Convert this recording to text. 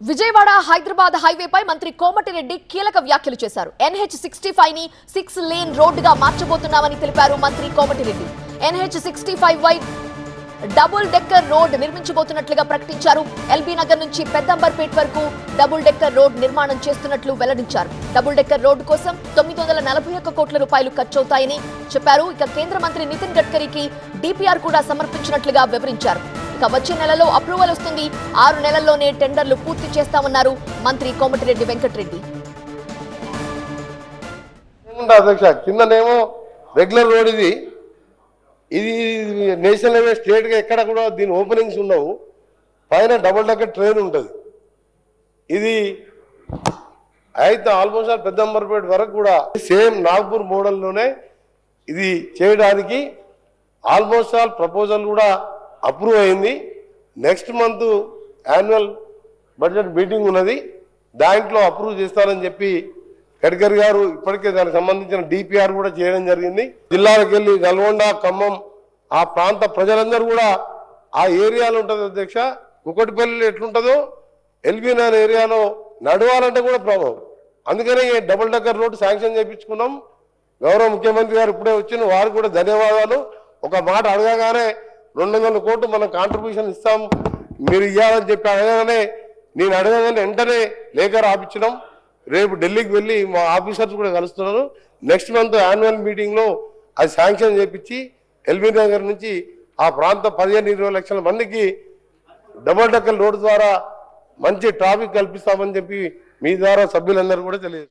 విజయవాడ హైదరాబాద్ హైవేపై మంత్రి కోమటిరెడ్డి కీలక వ్యాఖ్యలు చేశారు. NH65 ని 6 లేన్ రోడ్డుగా మార్చబోతున్నామని తెలిపారు మంత్రి కోమటిరెడ్డి. NH65 వై డబుల్ డెక్కర్ రోడ్ నిర్మించబోతున్నట్లుగా ప్రకటించారు. ఎల్బీ నగర్ నుంచి పెద్దంబర్పేట్ వరకు డబుల్ డెక్కర్ రోడ్ నిర్మాణం చేస్తున్నట్లు వెల్లడించారు. డబుల్ డెక్కర్ రోడ్డు కోసం 941 కోట్ల రూపాయలు ఖర్చవుతాయని చెప్పారు. ఇక కేంద్ర మంత్రి నితిన్ గడ్కరీకి డిపిఆర్ కూడా సమర్పించినట్లుగా వివరించారు. ఇక వచ్చే నెలలో అప్రూవల్ వస్తుంది. 6 నెలల్లోనే టెండర్లు పూర్తి చేస్తామన్నారు మంత్రి కోమటిరెడ్డి వెంకటరెడ్డి. కిందనేమో రెగ్యులర్ రోడ్ ఇది నేషనల్ హైవే స్టేట్ గా ఎక్కడ కూడా దీని ఓపెనింగ్స్ ఉండవు. పైన డబుల్ డెక్కర్ ట్రైన్ ఉంటుంది. ఇది అయితే ఆల్మోస్ట్ పెద్దంబర్పేట వరకు కూడా సేమ్ నాగ్పూర్ మోడల్లోనే ఇది చేయడానికి ఆల్మోస్ట్ ఆల్ ప్రపోజల్ కూడా అప్రూవ్ అయింది. Next month annual budget meeting ఉన్నది. దాంట్లో అప్రూవ్ చేస్తారని చెప్పి గడ్కరీ గారు ఇప్పటికే దానికి సంబంధించిన డిపిఆర్ కూడా చేయడం జరిగింది. జిల్లాలకు వెళ్ళి నల్గొండ, ఖమ్మం ఆ ప్రాంత ప్రజలందరూ కూడా ఆ ఏరియాలో ఉంటుంది అధ్యక్ష. కుకటిపల్లి ఎట్లుంటుందో ఎల్బీ నగర్ ఏరియాలో నడవాలంటే కూడా ప్రాబ్లం. అందుకనే డబుల్ డెక్కర్ రోడ్డు శాంక్షన్ చేయించుకున్నాం. గౌరవ ముఖ్యమంత్రి గారు ఇప్పుడే వచ్చిన వారు కూడా ధన్యవాదాలు. ఒక మాట అడగగానే 200 కోట్లు మనం కాంట్రిబ్యూషన్ ఇస్తాం, మీరు ఇవ్వాలని చెప్పి అడగగానే నేను అడగగానే వెంటనే లేఖ రాపించడం. రేపు ఢిల్లీకి వెళ్ళి మా ఆఫీసర్స్ కూడా కలుస్తున్నాను. నెక్స్ట్ మంత్ యాన్యువల్ మీటింగ్లో అది శాంక్షన్ చేయించి ఎల్బీ నగర్ నుంచి ఆ ప్రాంత 15-20 లక్షల మందికి డబుల్ డెక్కర్ రోడ్డు ద్వారా మంచి ట్రాఫిక్ కల్పిస్తామని చెప్పి మీ ద్వారా సభ్యులందరూ కూడా తెలియదు.